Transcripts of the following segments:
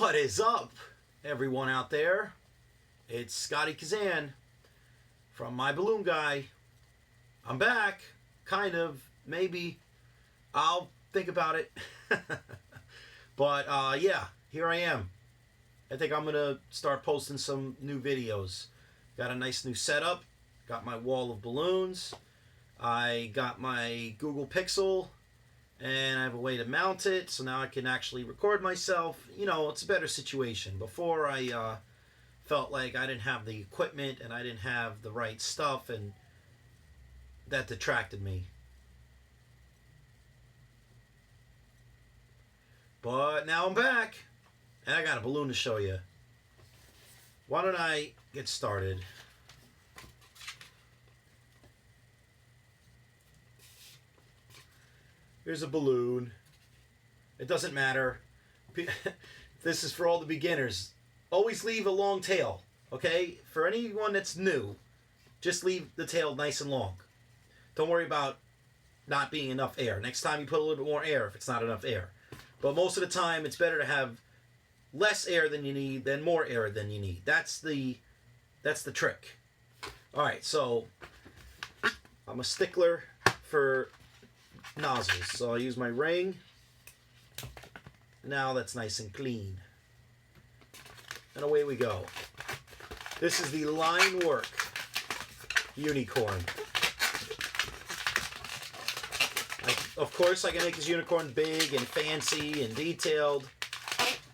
What is up, everyone out there? It's Scotty Kazan from My Balloon Guy. I'm back, kind of, maybe. I'll think about it. But yeah, here I am. I think I'm gonna start posting some new videos. Got a nice new setup. Got my wall of balloons. I got my Google Pixel, and I have a way to mount it, so now I can actually record myself. You know, it's a better situation. Before, I felt like I didn't have the equipment and I didn't have the right stuff, and that detracted me. But now I'm back, and I got a balloon to show you. Why don't I get started? Here's a balloon. It doesn't matter. This is for all the beginners. Always leave a long tail, okay? For anyone that's new, just leave the tail nice and long. Don't worry about not being enough air. Next time you put a little bit more air if it's not enough air. But most of the time, it's better to have less air than you need than more air than you need. That's the trick. All right, so I'm a stickler for nozzles, so I'll use my ring. Now that's nice and clean, and away we go. This is the line work unicorn. Of course I can make this unicorn big and fancy and detailed,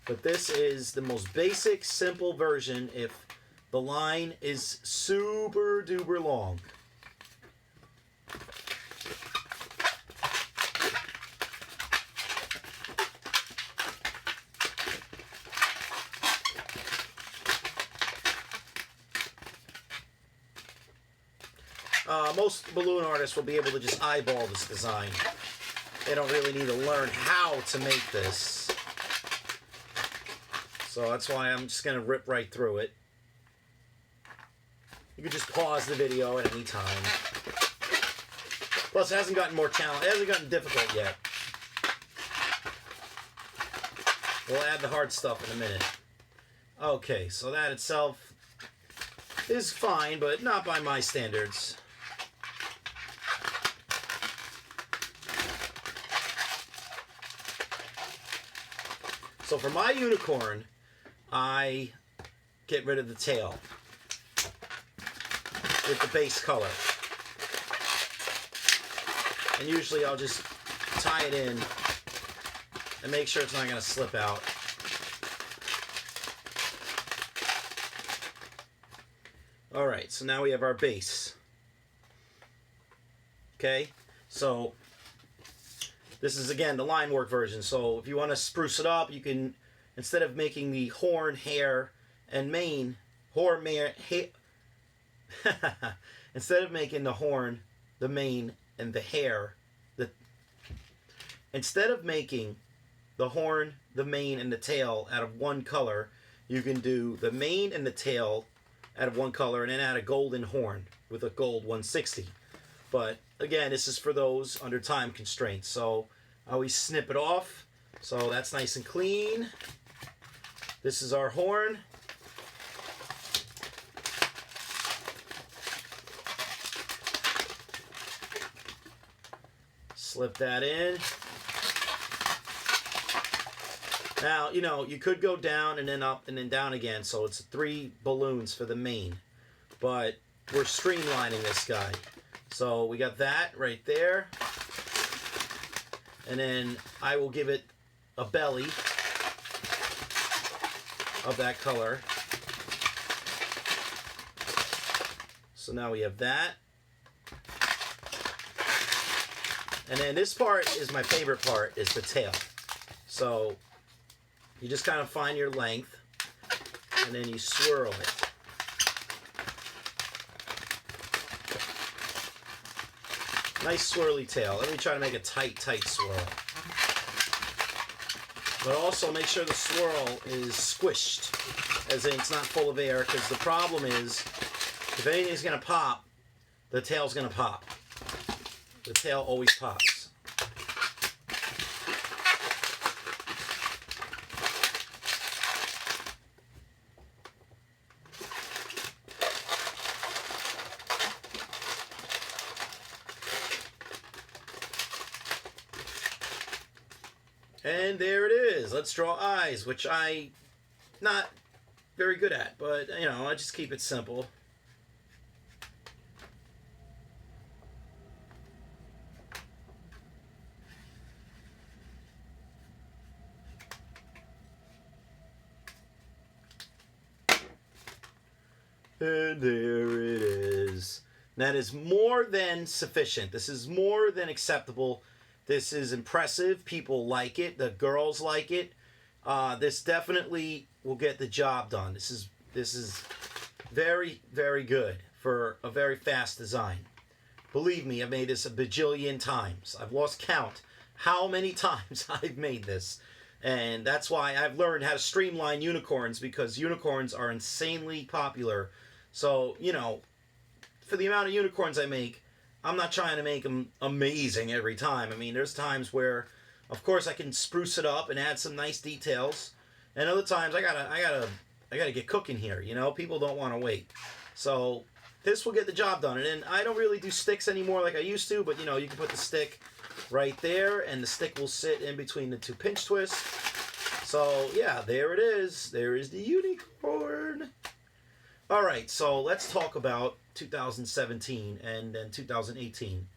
but this is the most basic, simple version if the line is super duper long. Most balloon artists will be able to just eyeball this design. They don't really need to learn how to make this. So that's why I'm just going to rip right through it. You can just pause the video at any time. Plus, it hasn't gotten more challenging. It hasn't gotten difficult yet. We'll add the hard stuff in a minute. Okay, so that itself is fine, but not by my standards. So for my unicorn, I get rid of the tail with the base color. And usually I'll just tie it in and make sure it's not going to slip out. Alright, so now we have our base. Okay, so this is, again, the line work version. So if you want to spruce it up, you can, instead of making the horn, hair, and mane, instead of making the horn, the mane, and the hair, instead of making the horn, the mane, and the tail out of one color, you can do the mane and the tail out of one color and then add a golden horn with a gold 160. But again, this is for those under time constraints. So I always snip it off. So that's nice and clean. This is our horn. Slip that in. Now, you know, you could go down and then up and then down again. So it's 3 balloons for the main. But we're streamlining this guy. So we got that right there. And then I will give it a belly of that color. So now we have that. And then this part is my favorite part, is the tail. So you just kind of find your length and then you swirl it. Nice swirly tail. Let me try to make a tight swirl. But also make sure the swirl is squished, as in it's not full of air, because the problem is, if anything's going to pop, the tail's going to pop. The tail always pops. And there it is. Let's draw eyes, which I not very good at, but I just keep it simple. And there it is. That is more than sufficient. This is more than acceptable. This is impressive. People like it. The girls like it. This definitely will get the job done. This is very, very good for a very fast design. Believe me, I've made this a bajillion times. I've lost count how many times I've made this. And that's why I've learned how to streamline unicorns, because unicorns are insanely popular. So, for the amount of unicorns I make, I'm not trying to make them amazing every time. I mean, there's times where, of course, I can spruce it up and add some nice details, and other times I gotta get cooking here. People don't want to wait. So this will get the job done. And I don't really do sticks anymore like I used to, but you can put the stick right there, and the stick will sit in between the two pinch twists. So yeah, there it is. There is the unicorn. All right, so let's talk about 2017 and then 2018.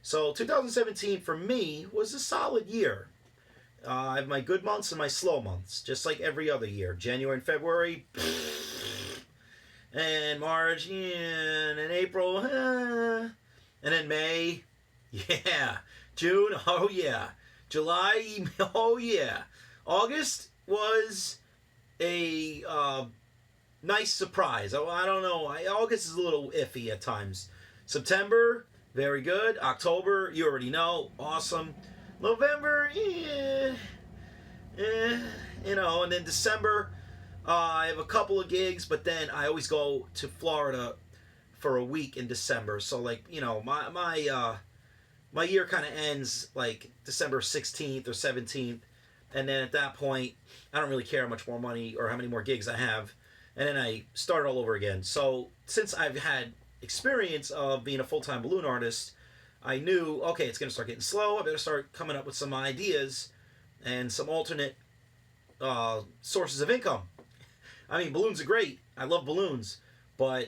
So 2017 for me was a solid year. I have my good months and my slow months, just like every other year. January and February, and March, and April, and then May, yeah. June, oh yeah. July, oh yeah. August was a nice surprise. I don't know. August is a little iffy at times. September, very good. October, you already know, awesome. November, and then December, I have a couple of gigs, but then I always go to Florida for a week in December. So my year kind of ends like December 16th or 17th, and then at that point, I don't really care how much more money or how many more gigs I have. And then I start all over again. So since I've had experience of being a full-time balloon artist, I knew, okay, it's going to start getting slow. I better start coming up with some ideas and some alternate sources of income. I mean, balloons are great. I love balloons. But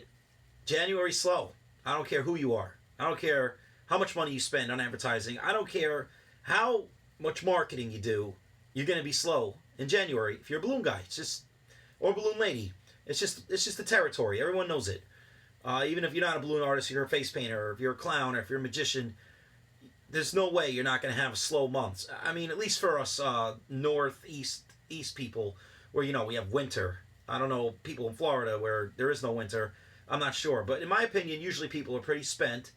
January's slow. I don't care who you are. I don't care how much money you spend on advertising. I don't care how much marketing you do. You're going to be slow in January if you're a balloon guy. It's just, or balloon lady. It's just the territory. Everyone knows it. Even if you're not a balloon artist, you're a face painter, or if you're a clown, or if you're a magician, there's no way you're not going to have slow months. I mean, at least for us northeast people, where we have winter. I don't know people in Florida where there is no winter. I'm not sure, but in my opinion, usually people are pretty spent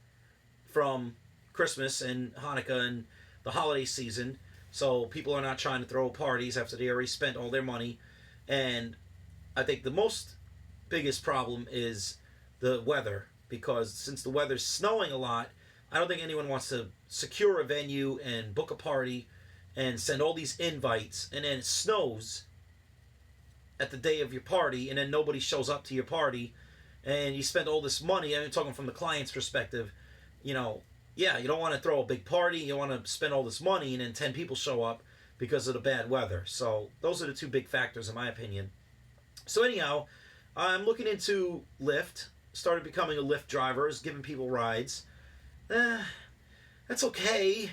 from Christmas and Hanukkah and the holiday season. So people are not trying to throw parties after they already spent all their money. And I think the biggest problem is the weather, because since the weather's snowing a lot, I don't think anyone wants to secure a venue and book a party and send all these invites, and then it snows at the day of your party, and then nobody shows up to your party, and you spend all this money. I'm talking from the client's perspective. You don't want to throw a big party. You want to spend all this money, and then 10 people show up because of the bad weather. So those are the two big factors, in my opinion. So anyhow, I'm looking into Lyft. Started becoming a Lyft driver, is giving people rides. That's okay.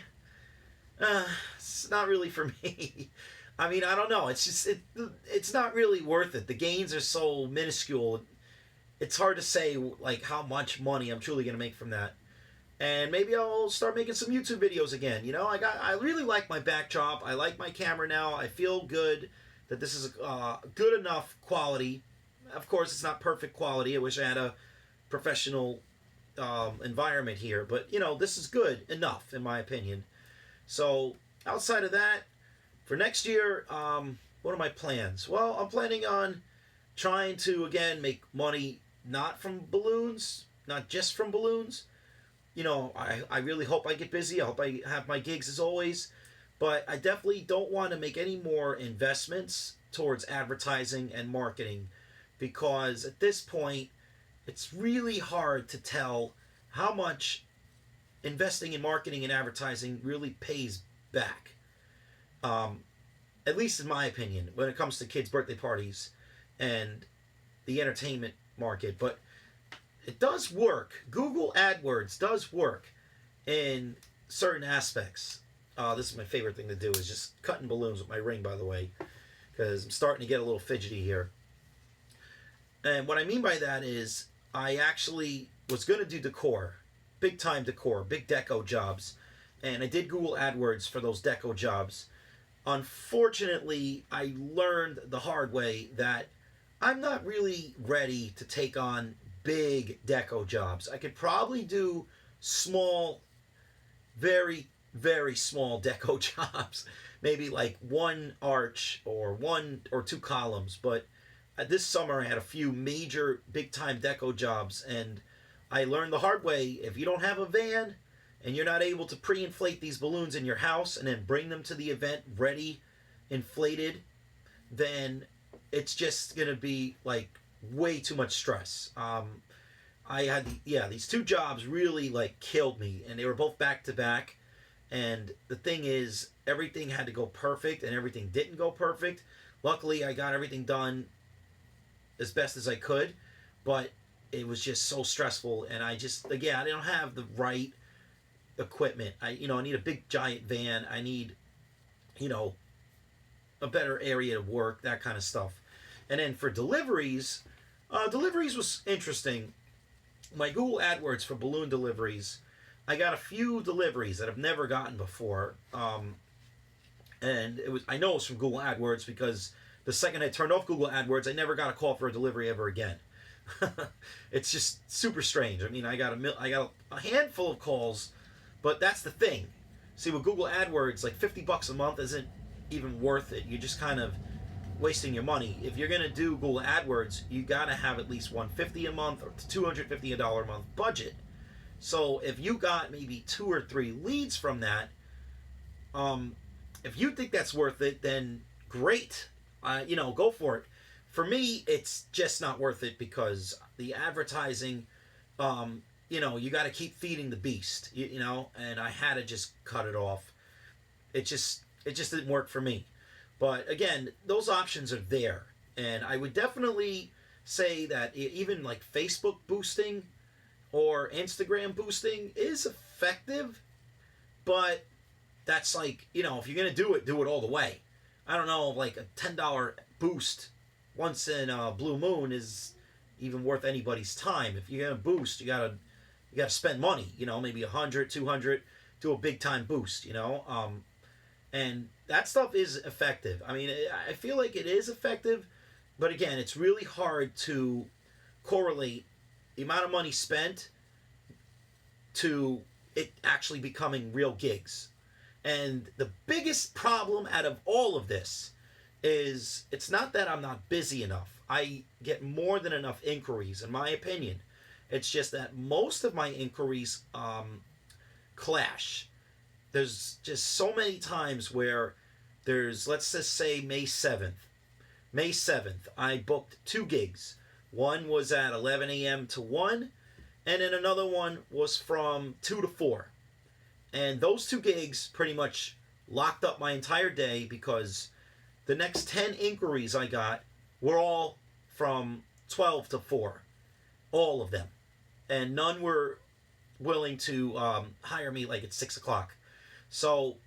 It's not really for me. I mean, I don't know. It's not really worth it. The gains are so minuscule. It's hard to say how much money I'm truly going to make from that. And maybe I'll start making some YouTube videos again. I really like my backdrop. I like my camera now. I feel good that this is good enough quality. Of course, it's not perfect quality. I wish I had a professional environment here, but this is good enough in my opinion. So outside of that, for next year, what are my plans? Well, I'm planning on trying to again make money not from balloons, not just from balloons. I really hope I get busy. I hope I have my gigs as always, but I definitely don't want to make any more investments towards advertising and marketing, because at this point it's really hard to tell how much investing in marketing and advertising really pays back. At least in my opinion, when it comes to kids' birthday parties and the entertainment market. But it does work. Google AdWords does work in certain aspects. This is my favorite thing to do, is just cutting balloons with my ring, by the way, because I'm starting to get a little fidgety here. And what I mean by that is I actually was going to do decor, big time decor, big deco jobs. And I did Google AdWords for those deco jobs. Unfortunately, I learned the hard way that I'm not really ready to take on big deco jobs. I could probably do small, very, very small deco jobs. Maybe like one arch or one or two columns. But this summer I had a few major big time deco jobs, and I learned the hard way, if you don't have a van and you're not able to pre-inflate these balloons in your house and then bring them to the event ready, inflated, then it's just going to be like way too much stress. I had, these two jobs really like killed me, and they were both back to back. And the thing is, everything had to go perfect and everything didn't go perfect. Luckily, I got everything done as best as I could, but it was just so stressful. And I don't have the right equipment. I need a big giant van. I need, a better area to work, that kind of stuff. And then for deliveries was interesting. My Google AdWords for balloon deliveries, I got a few deliveries that I've never gotten before. And I know it's from Google AdWords because the second I turned off Google AdWords, I never got a call for a delivery ever again. It's just super strange. I mean, I got a handful of calls, but that's the thing. See, with Google AdWords, like $50 a month isn't even worth it. You're just kind of wasting your money. If you're gonna do Google AdWords, you gotta have at least $150 a month or $250 a month budget. So if you got maybe 2 or 3 leads from that, if you think that's worth it, then great. Go for it. For me, it's just not worth it because the advertising, you got to keep feeding the beast, and I had to just cut it off. It just didn't work for me. But again, those options are there, and I would definitely say that even like Facebook boosting or Instagram boosting is effective, but that's like, if you're going to do it all the way. I don't know, like a $10 boost once in a blue moon is even worth anybody's time. If you're going to boost, you got to spend money, maybe 100, 200, do a big time boost, and that stuff is effective. I mean, I feel like it is effective, but again, it's really hard to correlate the amount of money spent to it actually becoming real gigs. And the biggest problem out of all of this is it's not that I'm not busy enough. I get more than enough inquiries, in my opinion. It's just that most of my inquiries clash. There's just so many times where let's just say May 7th. May 7th, I booked 2 gigs. One was at 11 a.m. to 1, and then another one was from 2 to 4. And those 2 gigs pretty much locked up my entire day because the next 10 inquiries I got were all from 12 to 4. All of them. And none were willing to hire me like at 6 o'clock. So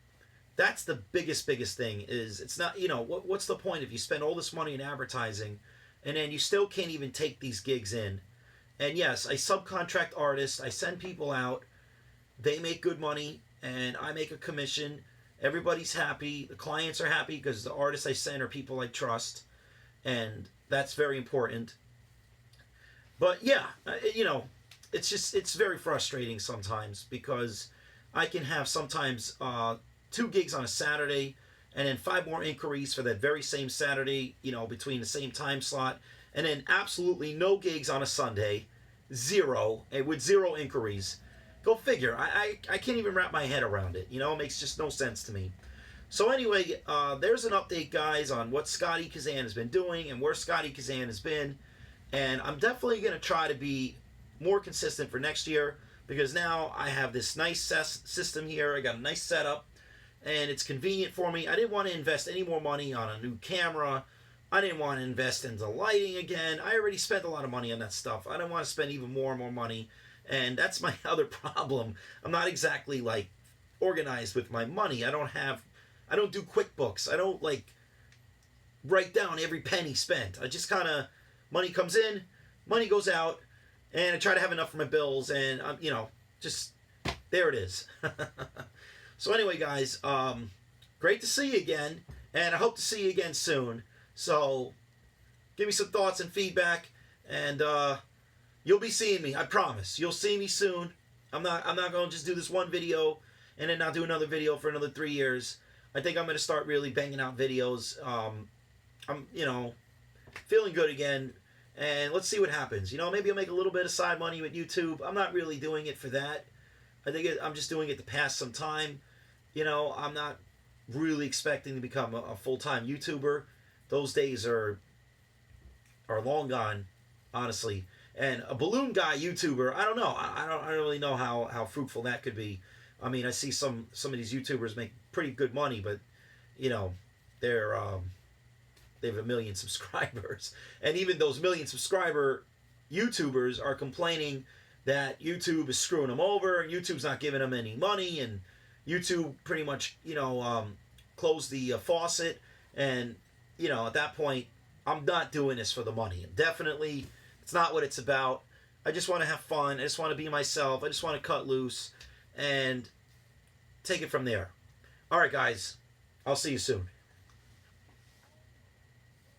that's the biggest thing is it's not, what's the point if you spend all this money in advertising and then you still can't even take these gigs in? And yes, I subcontract artists. I send people out. They make good money, and I make a commission. Everybody's happy. The clients are happy because the artists I send are people I trust, and that's very important. But yeah, it's very frustrating sometimes because I can have sometimes 2 gigs on a Saturday and then 5 more inquiries for that very same Saturday, between the same time slot, and then absolutely no gigs on a Sunday, 0, and with 0 inquiries. Go figure. I can't even wrap my head around it. It makes just no sense to me. So anyway, there's an update, guys, on what Scotty Kazan has been doing and where Scotty Kazan has been. And I'm definitely going to try to be more consistent for next year because now I have this nice system here. I got a nice setup. and it's convenient for me. I didn't want to invest any more money on a new camera. I didn't want to invest into lighting again. I already spent a lot of money on that stuff. I don't want to spend even more and more money. And that's my other problem. I'm not exactly like organized with my money. I don't do QuickBooks. I don't like write down every penny spent. I just kind of, money comes in, money goes out, and I try to have enough for my bills, and just there it is. So anyway, guys, great to see you again, and I hope to see you again soon. So give me some thoughts and feedback, and you'll be seeing me. I promise. You'll see me soon. I'm not going to just do this one video and then not do another video for another 3 years. I think I'm going to start really banging out videos. I'm feeling good again, and let's see what happens. Maybe I'll make a little bit of side money with YouTube. I'm not really doing it for that. I'm just doing it to pass some time. I'm not really expecting to become a full-time YouTuber. Those days are long gone, honestly. And a balloon guy YouTuber, I don't know. I don't really know how fruitful that could be. I mean, I see some of these YouTubers make pretty good money, but they have 1 million subscribers, and even those 1 million subscriber YouTubers are complaining that YouTube is screwing them over, and YouTube's not giving them any money, and YouTube pretty much closed the faucet. And at that point, I'm not doing this for the money. Definitely, it's not what it's about. I just want to have fun. I just want to be myself. I just want to cut loose and take it from there. All right, guys. I'll see you soon.